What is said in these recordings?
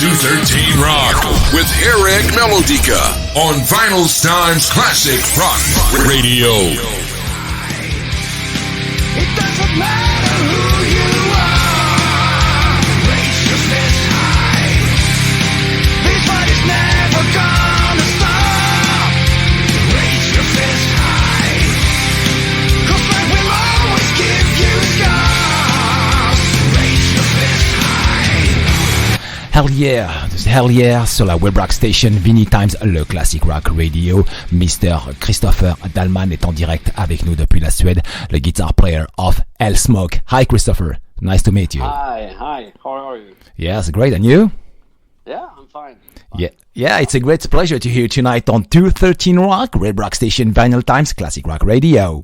213 Rock with Harrag Melodica on Vinylestimes Classic Rock Radio. It doesn't matter who you are, raise your fist high. This fight is never gonna stop. Raise your fist high, 'cause life will always give you scars. Raise your fist high. Hell yeah, sur la web rock station Vinylestimes, le classic rock radio. Mr. Christofer Dahlman est en direct avec nous depuis la Suède, le guitar player of Hellsmoke. Hi Christofer, nice to meet you. Hi, how are you? Yes, great, and you? Yeah, I'm fine. Yeah, it's a great pleasure to hear tonight on 213 Rock, web rock station Vinylestimes, classic rock radio.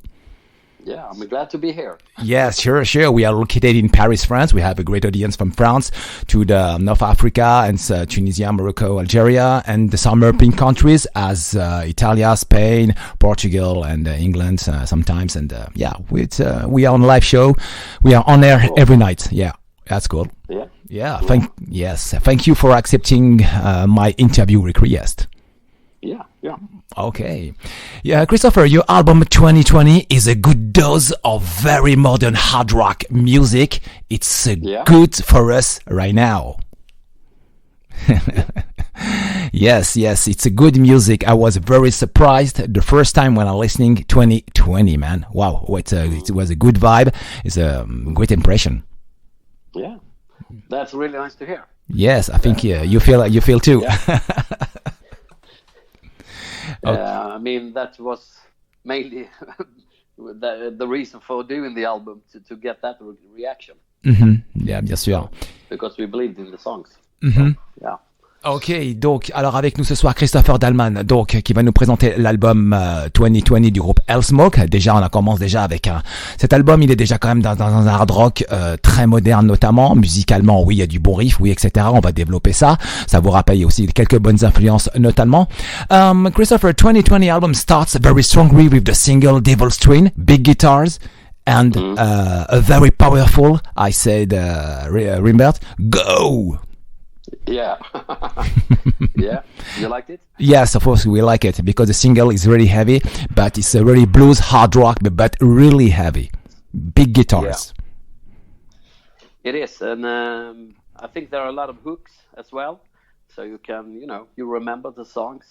Yeah, I'm glad to be here. Yes, sure. We are located in Paris, France. We have a great audience from France to the North Africa and Tunisia, Morocco, Algeria, and some European countries as Italy, Spain, Portugal, and England sometimes. And we are on live show. We are on air every night. Yeah, that's cool. Yeah. Thank you for accepting my interview request. Yeah. Okay. Yeah, Christofer, your album 2020 is a good dose of very modern hard rock music. It's good for us right now. Yes, it's a good music. I was very surprised the first time when I was listening 2020, man. Wow, it was a good vibe. It's a great impression. Yeah, that's really nice to hear. Yes, I think you feel too. Yeah. Okay. I mean, that was mainly the reason for doing the album, to get that reaction. Yeah, bien sûr. Because we believed in the songs. So, yeah. Ok, donc alors avec nous ce soir Christofer Dahlman, donc qui va nous présenter l'album 2020 du groupe Hellsmoke. Déjà, on commence déjà avec cet album. Il est déjà quand même dans un hard rock très moderne, notamment musicalement. Oui, il y a du bon riff, oui, etc. On va développer ça. Ça vous rappelle aussi quelques bonnes influences, notamment. Christofer, 2020 album starts very strongly with the single Devil's Twin, big guitars. And a very powerful, I said, Rimbert, go! Yeah. Yeah. You liked it? Yes, of course we like it because the single is really heavy, but it's a really blues hard rock, but really heavy. Big guitars. Yeah. It is, and I think there are a lot of hooks as well, so you can, you remember the songs.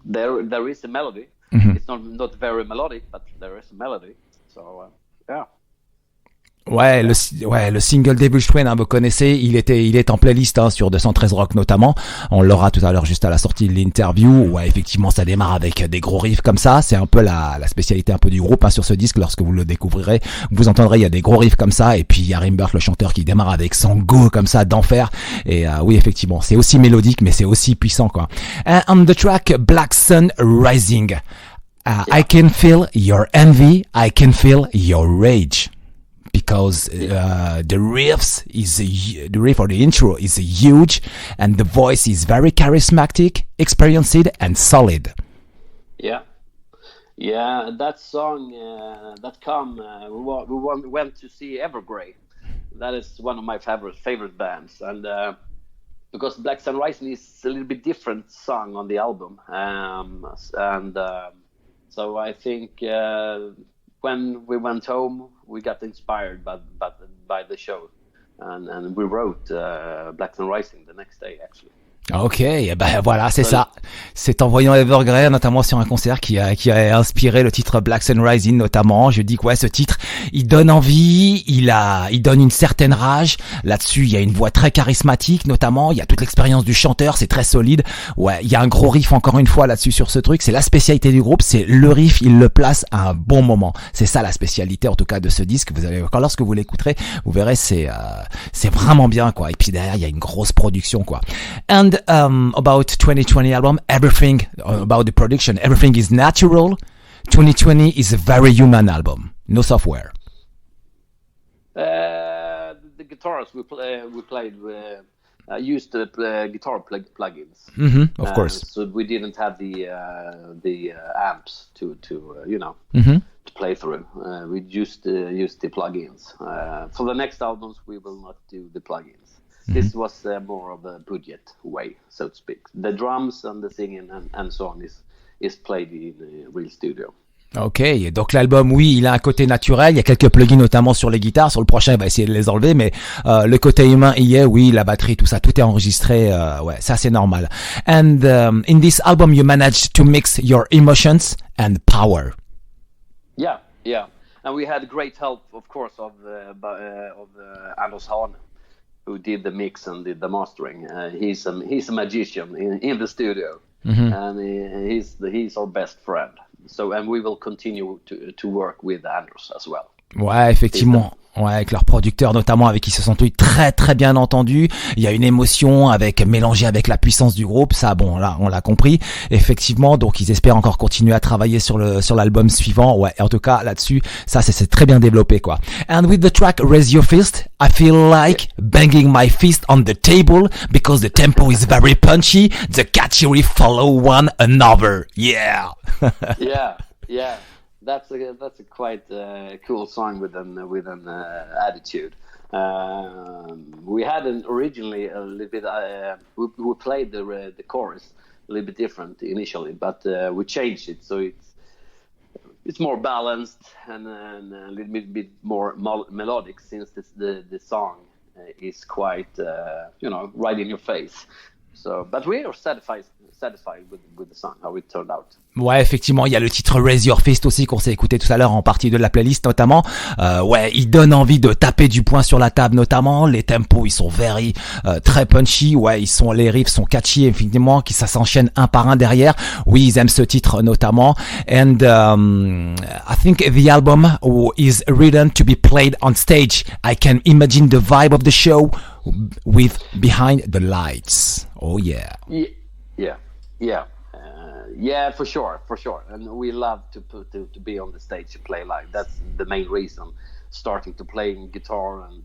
There is a melody. It's not very melodic, but there is a melody. So yeah. Ouais, le single Devil's Twin, vous connaissez, il est en playlist sur 213 Rock notamment. On l'aura tout à l'heure juste à la sortie de l'interview. Ouais, effectivement, ça démarre avec des gros riffs comme ça. C'est un peu la spécialité un peu du groupe sur ce disque. Lorsque vous le découvrirez, vous entendrez, il y a des gros riffs comme ça. Et puis il y a Rimbert, le chanteur, qui démarre avec son go comme ça d'enfer. Et oui, effectivement, c'est aussi mélodique, mais c'est aussi puissant, quoi. On the track Black Sun Rising, I can feel your envy, I can feel your rage. Because the riff or the intro is huge, and the voice is very charismatic, experienced, and solid. Yeah, that song, we went to see Evergrey. That is one of my favorite bands, and because Black Sun Rising is a little bit different song on the album, so I think when we went home, we got inspired by the show, and we wrote Black Sun Rising the next day, actually. Ok, ben voilà, c'est ça. C'est en voyant Evergrey, notamment sur un concert, qui a inspiré le titre Black Sun Rising, notamment. Je dis que ouais, ce titre, il donne envie, il donne une certaine rage. Là-dessus, il y a une voix très charismatique, notamment. Il y a toute l'expérience du chanteur, c'est très solide. Ouais, il y a un gros riff encore une fois là-dessus sur ce truc. C'est la spécialité du groupe, c'est le riff, il le place à un bon moment. C'est ça la spécialité, en tout cas, de ce disque. Vous allez, lorsque vous l'écouterez, vous verrez, c'est vraiment bien, quoi. Et puis derrière, il y a une grosse production, quoi. And about 2020 album, everything about the production, everything is natural. 2020 is a very human album, no software. The guitars we played used guitar plugins. Of course. So we didn't have the amps to play through. We used the plugins. For the next albums, we will not do the plugins. This was more of a budget way, so to speak. The drums and the singing and so on is played in a real studio. Ok, donc l'album, oui, il a un côté naturel, il y a quelques plugins notamment sur les guitares, sur le prochain il va essayer de les enlever, mais le côté humain y est, oui, la batterie, tout ça, tout est enregistré, ouais, ça c'est normal. And in this album you managed to mix your emotions and power. Yeah, and we had great help, of course, of Anders Hahn, who did the mix and did the mastering. He's a magician in the studio, and he's our best friend. So, and we will continue to work with Anders as well. Ouais, effectivement. Ouais, avec leurs producteurs notamment, avec qui se sont très très bien entendus. Il y a une émotion mélangée avec la puissance du groupe. Ça, bon, là, on l'a compris. Effectivement, donc ils espèrent encore continuer à travailler sur l'album suivant. Ouais, en tout cas là-dessus, ça c'est très bien développé quoi. And with the track Raise Your Fist, I feel like banging my fist on the table because the tempo is very punchy. The catchy riff follow one another. Yeah. Yeah. That's a quite cool song with an attitude. We had originally a little bit. We played the chorus a little bit different initially, but we changed it so it's more balanced and a little bit more melodic, since the song is quite right in your face. So, but we are satisfied with the song, how it turned out. Ouais, effectivement, il y a le titre Raise Your Fist aussi qu'on s'est écouté tout à l'heure en partie de la playlist notamment. Ouais, il donne envie de taper du poing sur la table notamment. Les tempos, ils sont très punchy. Ouais, les riffs sont catchy effectivement, qui ça s'enchaîne un par un derrière. Oui, ils aiment ce titre notamment. And I think the album is written to be played on stage. I can imagine the vibe of the show with Behind the Lights. Oh yeah. Yeah, for sure. And we love to be on the stage and play live. That's the main reason, starting to playing guitar and,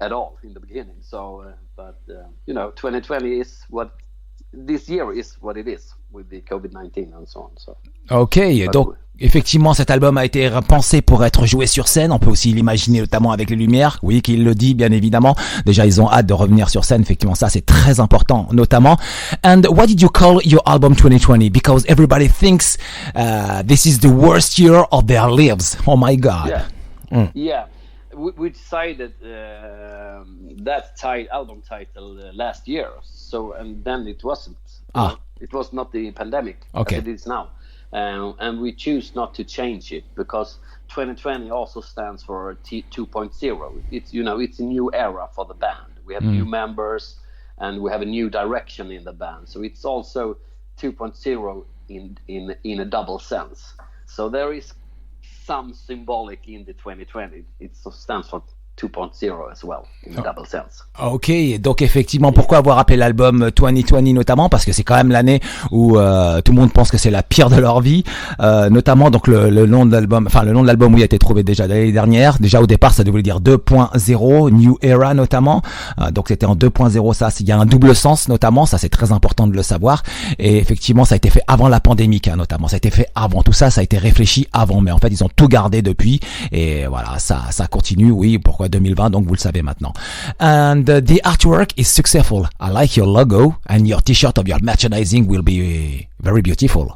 at all in the beginning. So, 2020 is this year is what it is with the COVID-19 and so on. So. Ok, donc effectivement cet album a été pensé pour être joué sur scène. On peut aussi l'imaginer notamment avec les lumières. Oui, qu'il le dit bien évidemment. Déjà ils ont hâte de revenir sur scène. Effectivement ça c'est très important notamment. And what did you call your album 2020? Because everybody thinks this is the worst year of their lives. Oh my God. Yeah. We decided that album title last year. So, and then it wasn't. It was not the pandemic as it is now. And we choose not to change it because 2020 also stands for 2.0. It's it's a new era for the band. We have new members and we have a new direction in the band. So it's also 2.0 in a double sense. So there is some symbolic in the 2020. It stands for 2.0 as well, in a double sense. Ok, donc effectivement, pourquoi avoir appelé l'album 2020 notamment? Parce que c'est quand même l'année où tout le monde pense que c'est la pire de leur vie, notamment donc le nom de l'album, le nom de l'album oui a été trouvé déjà l'année dernière. Déjà au départ, ça devait dire 2.0, New Era notamment. Donc c'était en 2.0, ça, il y a un double sens notamment, ça c'est très important de le savoir. Et effectivement, ça a été fait avant la pandémie, notamment. Ça a été fait avant tout ça, ça a été réfléchi avant, mais en fait ils ont tout gardé depuis. Et voilà, ça continue. Oui, pourquoi 2020, donc vous le savez maintenant. And the artwork is successful. I like your logo and your t-shirt of your merchandising will be very beautiful.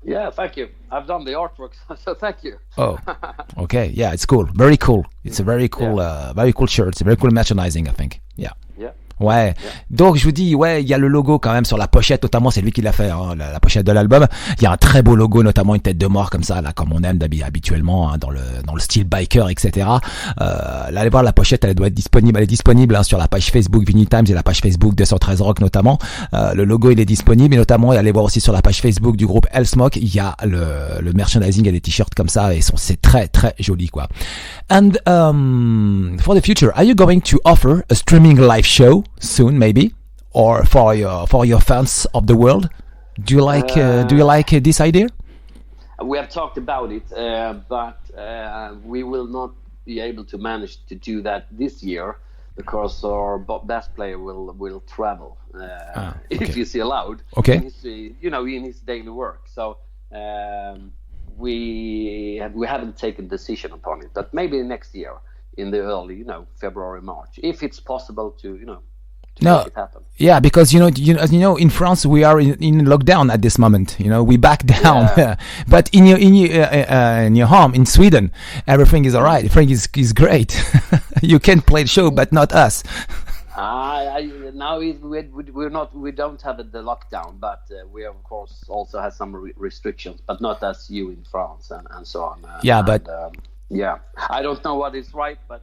Yeah, thank you. I've done the artwork, so thank you. Oh, okay. Yeah, it's cool. Very cool. It's a very cool, very cool shirt. It's a very cool merchandising, I think. Yeah. Ouais. Donc je vous dis, ouais, il y a le logo quand même sur la pochette, notamment c'est lui qui l'a fait, la pochette de l'album. Il y a un très beau logo, notamment une tête de mort comme ça, là, comme on aime habituellement, dans le style biker, etc. Là, allez voir la pochette, elle doit être disponible, elle est disponible sur la page Facebook Vinylestimes et la page Facebook 213 Rock notamment. Le logo il est disponible, et notamment allez voir aussi sur la page Facebook du groupe Hellsmoke, il y a le merchandising, il y a des t-shirts comme ça et c'est très très joli quoi. And for the future, are you going to offer a streaming live show soon, maybe, or for your fans of the world? Do you like this idea? We have talked about it, but we will not be able to manage to do that this year because our bass player will travel if he's allowed. Okay. In his daily work. So we haven't taken decision upon it, but maybe next year in the early, February, March, if it's possible to No, make it happen. yeah, because in France we are in lockdown at this moment. We back down, Yeah. but in your home in Sweden, everything is alright. Everything is great. You can play the show, but not us. Now we don't have the lockdown, but we of course also have some restrictions, but not as you in France and so on. I don't know what is right, but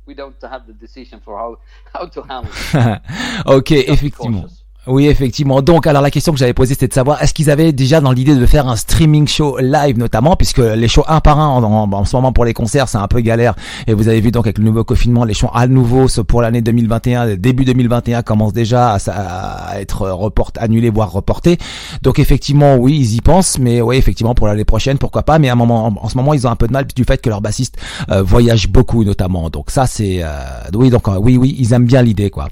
we don't have the decision for how to handle it. Ok, effectivement. Cautious. Oui, effectivement. Donc, alors la question que j'avais posée, c'était de savoir, est-ce qu'ils avaient déjà dans l'idée de faire un streaming show live notamment, puisque les shows un par un en ce moment pour les concerts, c'est un peu galère. Et vous avez vu donc avec le nouveau confinement, les shows à nouveau pour l'année 2021, début 2021 commencent déjà à être annulés, voire reportés. Donc effectivement, oui, ils y pensent, mais oui, effectivement pour l'année prochaine, pourquoi pas. Mais en ce moment, ils ont un peu de mal du fait que leur bassiste voyage beaucoup notamment. Donc ça, c'est oui, ils aiment bien l'idée quoi.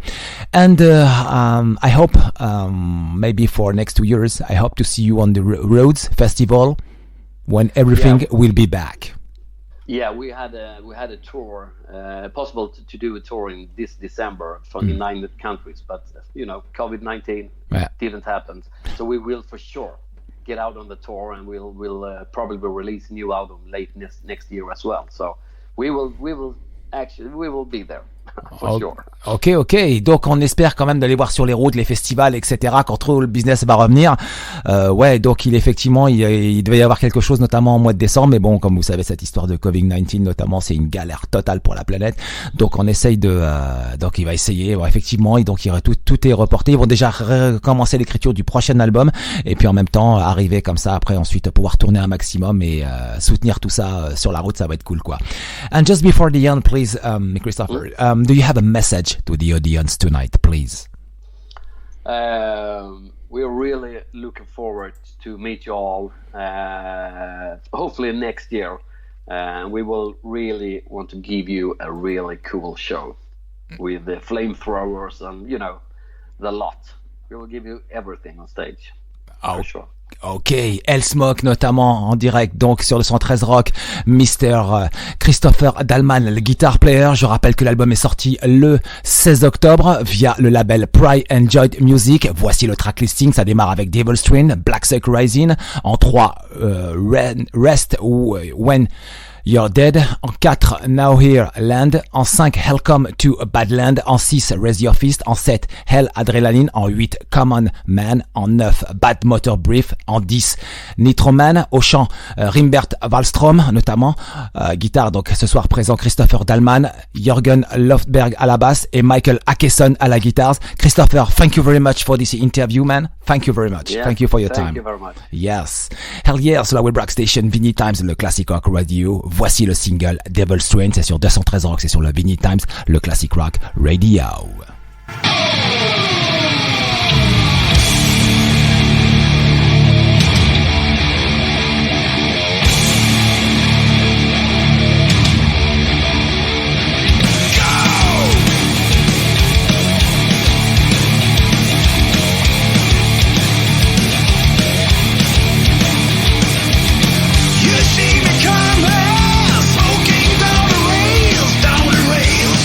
And I hope. Maybe for next 2 years, I hope to see you on the Roads Festival when everything will be back. Yeah, we had a tour, possible to do a tour in this December from the 9 countries, but COVID-19 didn't happen. So we will for sure get out on the tour, and we'll probably release a new album late next year as well. So we will be there. For sure. Ok. Donc on espère quand même d'aller voir sur les routes, les festivals, etc. Quand trop le business va revenir. Donc il devait y avoir quelque chose, notamment en mois de décembre. Mais bon, comme vous savez, cette histoire de Covid-19, notamment, c'est une galère totale pour la planète. Donc on essaye donc il va essayer. Bon, effectivement, et donc tout est reporté. Ils vont déjà recommencer l'écriture du prochain album, et puis en même temps arriver comme ça après ensuite pouvoir tourner un maximum et soutenir tout ça sur la route. Ça va être cool quoi. And just before the end, please, Christofer. Do you have a message to the audience tonight, please? We're really looking forward to meet you all, hopefully next year. We will really want to give you a really cool show with the flamethrowers and, the lot. We will give you everything on stage, for sure. Ok, Hellsmoke notamment en direct donc sur le 113 Rock, Mr. Christofer Dahlman, le guitar player. Je rappelle que l'album est sorti le 16 octobre via le label Pride and Joy Music. Voici le track listing, ça démarre avec Devil's Train, Black Suck Rising, en 3 Rest ou When You're Dead, en 4 Nowhereland, en 5 Hellcome to Badland, en 6 Raise Your Fist, en 7 Hell Adrenaline, en 8 Common Man, en 9 Bad Motor Brief, en 10 Nitro Woman, au chant Rimbert Vahlström notamment, guitare donc ce soir présent Christofer Dahlman, Jörgen Löfberg à la basse et Michael Åkesson à la guitare. Christofer, thank you very much for this interview, man. Thank you very much. Yeah, thank you for your time. Thank you very much. Yes. Hell yeah, sur la Web Rock Station, Vinylestimes, le Classic Rock Radio. Voici le single Devil's Train, c'est sur 213 Rock, c'est sur le Vinylestimes, le Classic Rock Radio. Smoking down the rails.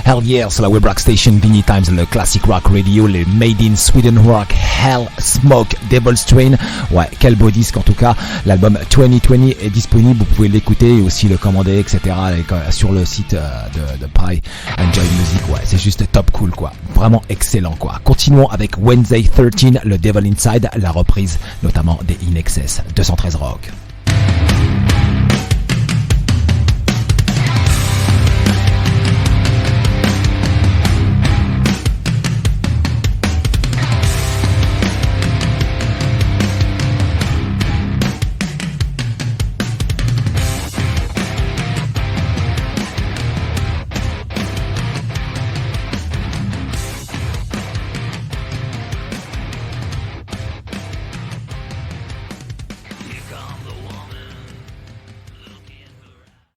Hell yeah, sur la web rock station Vinylestimes, le classic rock radio, le Made in Sweden rock, Hellsmoke, Devil's Train. Ouais, quel beau disque en tout cas. L'album 2020 est disponible, vous pouvez l'écouter et aussi le commander, etc. sur le site de Pie Enjoy Music. Ouais, c'est juste top cool quoi. Vraiment excellent quoi. Continuons avec Wednesday 13, le Devil Inside, la reprise notamment des In Excess 213 Rock.